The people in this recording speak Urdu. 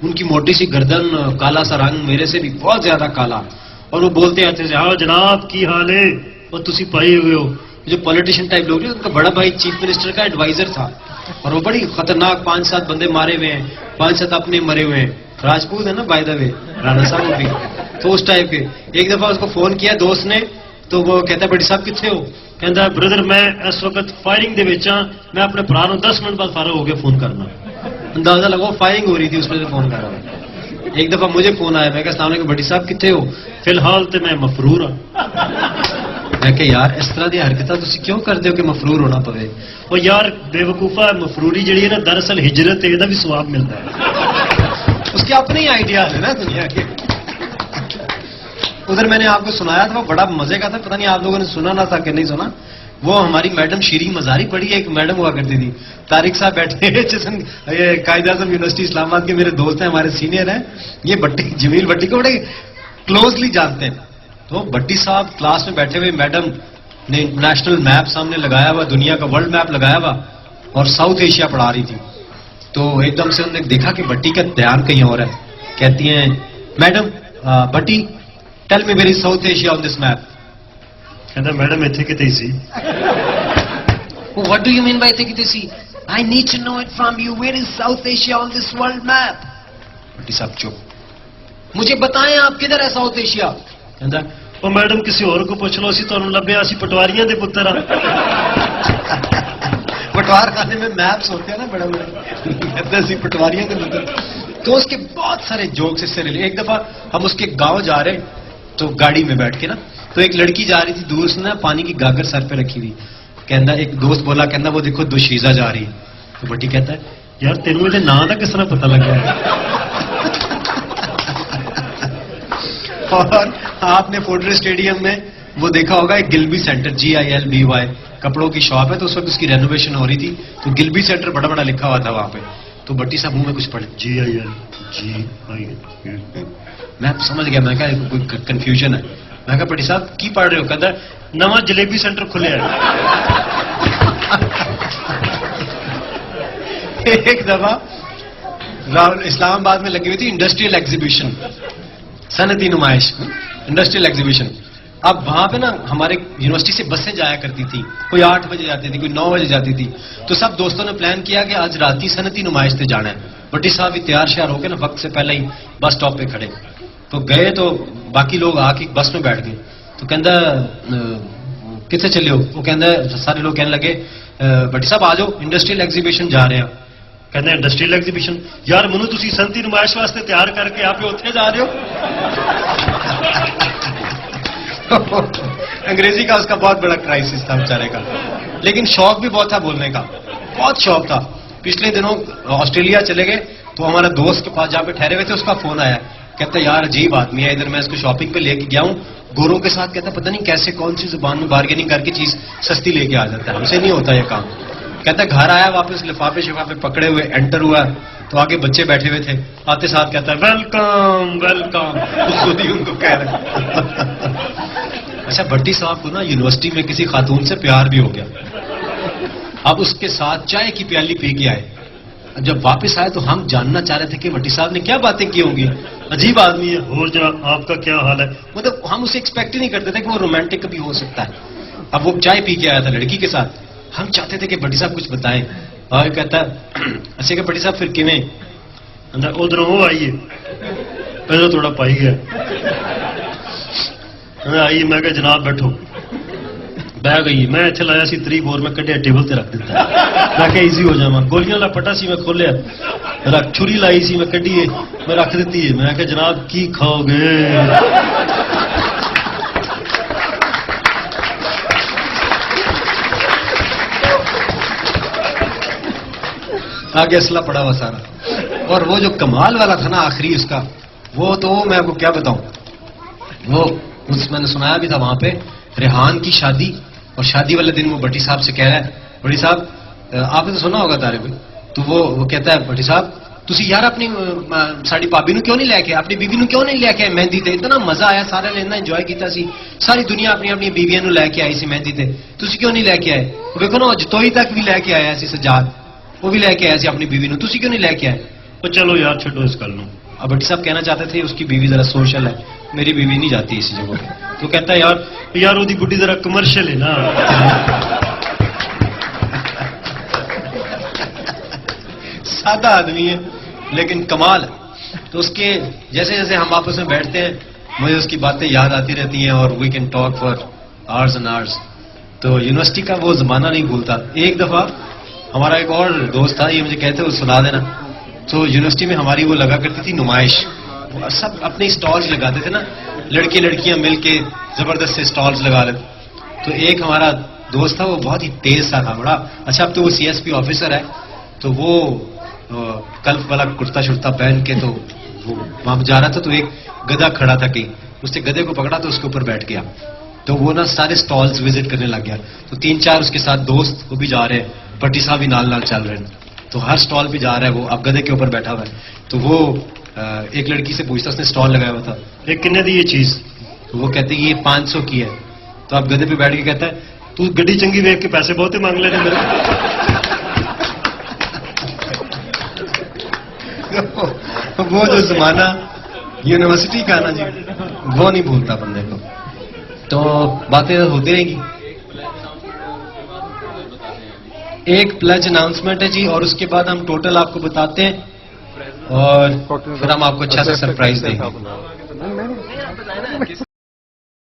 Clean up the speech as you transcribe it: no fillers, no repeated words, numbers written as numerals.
ان کی موٹی سی گردن, کالا سا رنگ, میرے سے بھی بہت زیادہ کالا, اور وہ بولتے آتے تھے ہاں جناب کی حال ہے, اور تسی پائے ہوئے ہو. جو پولیٹیشین ٹائپ لوگ ہیں ان کا بڑا بھائی چیف منسٹر کا ایڈوائزر تھا, اور وہ بڑی خطرناک 5-7 بندے مارے ہوئے ہیں, 5-7 اپنے مرے ہوئے ہیں. راجپوت ہے نا بائی دا وے, رانا صاحب بھی تو اس ٹائپ کے. ایک دفعہ اس کو فون کیا دوست نے, تو وہ کہتا ہے بڑی صاحب کتنے ہو؟ کہتا ہے بردر میں اس وقت فائرنگ دے وچ ہاں, میں اپنے بھرا نوں 10 منٹ بعد فارغ ہو کے فون کرنا. اندازہ لگاؤ فائرنگ ہو رہی تھی, اس میں سے فون کر رہا ہوں. ایک دفعہ مجھے فون آیا, میں کہا السلام علیکم بڑی صاحب کتنے ہو؟ فی الحال تو میں مفرور ہوں. میں کہ یار اس طرح دی حرکتاں تسی کیوں کرتے ہو کہ مفرور ہونا پوے؟ وہ یار بے وقوفا, مفروری جڑی ہے نا دراصل ہجرت ہے, یہ بھی ثواب ملتا ہے. اس کے اپنے ہی آئیڈیاز ہیں نا دنیا کے. ادھر میں نے آپ کو سنایا تھا, وہ بڑا مزے کا تھا, پتہ نہیں آپ لوگوں نے سنا نہ تھا کہ نہیں سنا. وہ ہماری میڈم شیریں مزاری پڑھی, ایک میڈم ہوا کرتی تھی. طارق صاحب بیٹھے ہیں قائد اعظم یونیورسٹی اسلام آباد کے, میرے دوست ہیں, ہمارے سینئر ہیں. یہ بٹی جمیل بٹی کو بڑے کلوزلی جانتے ہیں. تو بٹی صاحب کلاس میں بیٹھے ہوئے, میڈم نے انٹرنیشنل میپ سامنے لگایا ہوا, دنیا کا ورلڈ میپ لگایا ہوا, اور ساؤتھ ایشیا پڑھا رہی تھی. تو ایک دم سے انہوں نے دیکھا کہ بٹی کا دھیان کہیں اور ہے. کہتی ہیں میڈم بٹی tell me where is South Asia on this map. کہتا میڈم اتنے کتنے سی. What do you mean by اتنے کتنے سی? I need to know it from you. Where is South Asia on this world map? بٹی صاحب چپ, مجھے بتائیں آپ کدھر ہے ساؤتھ ایشیا. کہتا وہ میڈم کسی اور کو پوچھ لو, اسی تو لبیا اسی پٹواریاں دے پتر ہاں. پٹوار خانے میں میپس ہوتے ہیں نا بڑے بڑے, کہتے اسی پٹواریاں دے پتر. تو اس کے بہت سارے جوکس اس سے ریلیٹ. ایک دفعہ ہم اس کے گاؤں جا رہے, تو گاڑی میں بیٹھ کے نا, تو ایک لڑکی جا رہی تھی دور سے نا, پانی کی گاگر سر پہ رکھی ہوئی. کہنا ایک دوست بولا, کہنا وہ دیکھو دوشیزہ جا رہی ہے. تو بٹی کہتا ہے یار تینوں یہ نام کا کس طرح پتہ لگا ہے. اور آپ نے فوڈر اسٹیڈیم میں وہ دیکھا ہوگا ایک گلبی سینٹر, GILBY کپڑوں کی شاپ ہے, تو اس وقت اس کی رینوویشن ہو رہی تھی, تو گلبی سینٹر بڑا بڑا لکھا ہوا تھا وہاں پہ. تو بٹی صاحب منہ میں کچھ پڑھے GIL. میں سمجھ گیا, میں کہا کوئی کنفیوژن ہے. میں کہا بٹی صاحب کی پڑھ رہے ہو؟ کہتا نواں جلیبی سینٹر کھلے ہے. ایک دفعہ اسلام آباد میں لگی ہوئی تھی انڈسٹریل ایگزیبیشن, صنعتی نمائش, انڈسٹریل ایگزیبیشن. اب وہاں پہ نا ہمارے یونیورسٹی سے بسیں جایا کرتی تھی, کوئی 8 بجے جاتی تھی, کوئی 9 بجے جاتی تھی. تو سب دوستوں نے پلان کیا کہ آج رات کی صنعتی نمائش سے جانا ہے. بٹی صاحب بھی تیار شیار ہو کے نا وقت سے پہلے ہی بس اسٹاپ پہ کھڑے. تو گئے تو باقی لوگ آ کے بس میں بیٹھ گئے. تو کہندا کتنے چلے ہو؟ وہ کہندا سارے لوگ کہنے لگے بٹی صاحب آ جاؤ انڈسٹریل ایگزیبیشن جا رہے ہیں. کہتے ہیں انڈسٹریل ایگزیبیشن یار منو تسی صنعتی نمائش واسطے تیار کر کے آپ اتنے جا رہے ہو. انگریزی کا اس کا بہت بڑا کرائسس تھا بیچارے کا, لیکن شوق بھی بہت تھا بولنے کا, بہت شوق تھا. پچھلے دنوں آسٹریلیا چلے گئے, تو ہمارا دوست کے پاس جہاں پہ ٹھہرے ہوئے تھے اس کا فون آیا. کہتا ہے یار عجیب آدمی ہے, ادھر میں اس کو شاپنگ پہ لے کے گیا ہوں گوروں کے ساتھ. کہتا ہے پتہ نہیں کیسے کون سی زبان میں بارگیننگ کر کے چیز سستی لے کے آ جاتا ہے, ہم سے نہیں ہوتا یہ کام. کہتا ہے گھر آیا واپس لفافے شفافے پکڑے ہوئے انٹر ہوا, تو آگے بچے بیٹھے ہوئے تھے, آتے ساتھ کہتا ہے ویلکم ویلکم, خود ہی ان کو کہہ رہے. اچھا بٹی صاحب کو نا یونیورسٹی میں کسی خاتون سے پیار بھی ہو گیا. اب اس کے ساتھ چائے کی پیالی پی کے آئے. جب واپس آئے تو ہم جاننا چاہ رہے تھے کہ بٹی صاحب نے کیا باتیں کی ہوں گی. عجیب آدمی ہے, اور جناب آپ کا کیا حال ہے. مطلب ہم اسے ایکسپیکٹ ہی نہیں کرتے تھے کہ وہ رومانٹک بھی ہو سکتا ہے. اب وہ چائے پی کے آیا تھا لڑکی کے ساتھ, ہم چاہتے تھے کہ بٹی صاحب کچھ بتائیں. اور کہتا اچھا کہ بٹی صاحب پھر کیویں ادھر وہ آئیے پہلے تھوڑا پائی گیا آئیے. میں کہ جناب بیٹھو. بہ گئی. میں اتنے لایا سی 3 4 میں کڈیا ٹیبل تے رکھ دیتا. میں کہ ایزی ہو جاواں. گولیاں والا پٹا سی میں کھولیا, رکھ چھری لائی سی میں کڈی میں رکھ دیتی ہے. میں کہ جناب کی کھاؤ گے؟ آگے اسلحہ پڑا ہوا سارا. اور وہ جو کمال والا تھا نا آخری اس کا, وہ تو میں آپ کو کیا بتاؤں. وہ میں نے سنایا بھی تھا وہاں پہ ریحان کی شادی, اور شادی والے دن وہ بٹی صاحب سے کہہ رہا ہے بٹی صاحب آپ نے تو سنا ہوگا تارے بھائی. تو وہ کہتا ہے بٹی صاحب تسی یار اپنی ساڑی بھابی نو کیوں نہیں لے کے, اپنی بیوی نو کیوں نہیں لے کے آئے مہندی تے؟ اتنا مزہ آیا, سارے نے اتنا انجوائے کیتا سی, ساری دنیا اپنی اپنی بیویاں نو لے کے آئی سی مہندی تے, تسی کیوں نہیں لے کے آئے؟ دیکھو نا جتوئی تک بھی لے کے آیا سی سجاد, وہ بھی لے کے آیا سی اپنی بیوی نو, تسی کیوں نہیں لے کے آئے؟ وہ چلو یار چھٹو اس کر لوں. اب بھٹی صاحب کہنا چاہتے تھے اس کی بیوی ذرا سوشل ہے, میری بیوی نہیں جاتی اسی جگہ پہ. تو کہتا ہے یار وہ بڈی ذرا کمرشل ہے نا. سادہ آدمی ہے لیکن کمال ہے. تو اس کے جیسے جیسے ہم آپس میں بیٹھتے ہیں مجھے اس کی باتیں یاد آتی رہتی ہیں اور we can talk for hours and hours. تو یونیورسٹی کا وہ زمانہ نہیں بھولتا. ایک دفعہ ہمارا ایک اور دوست تھا, یہ مجھے کہتے وہ سنا دینا. تو یونیورسٹی میں ہماری وہ لگا کرتی تھی نمائش, سب اپنے اسٹالز لگاتے تھے نا, لڑکے لڑکیاں مل کے زبردست سے اسٹالز لگا لیتے. تو ایک ہمارا دوست تھا وہ بہت ہی تیز سا تھا بڑا اچھا. اب تو وہ CSP آفیسر ہے. تو وہ کلف والا کرتا شرتا پہن کے تو وہ وہاں جا رہا تھا. تو ایک گدھا کھڑا تھا کہیں, اس نے گدھے کو پکڑا تو اس کے اوپر بیٹھ گیا. تو وہ نا سارے اسٹالز وزٹ کرنے لگ گیا. تو 3-4 اس کے ساتھ دوست وہ بھی جا رہے ہیں, بھٹی صاحب بھی نال نال چل رہے ہیں. تو ہر اسٹال پہ جا رہا ہے وہ, اب گدھے کے اوپر بیٹھا ہوا ہے. تو وہ ایک لڑکی سے پوچھتا, اس نے اسٹال لگایا ہوا تھا, یہ کنے دی یہ چیز؟ تو وہ کہتے یہ 500 کی ہے. تو اب گدھے پہ بیٹھ کے کہتا ہے تو گڈی چنگی ویک کے پیسے بہت ہی مانگ لیتے میرے. وہ جو زمانہ یونیورسٹی کا نا جی وہ نہیں بھولتا بندے کو. تو باتیں ہوتی رہیں گی. ایک پلج اناؤنسمنٹ ہے جی, اور اس کے بعد ہم ٹوٹل آپ کو بتاتے ہیں اور پھر ہم آپ کو اچھا سا سرپرائز دیں گے.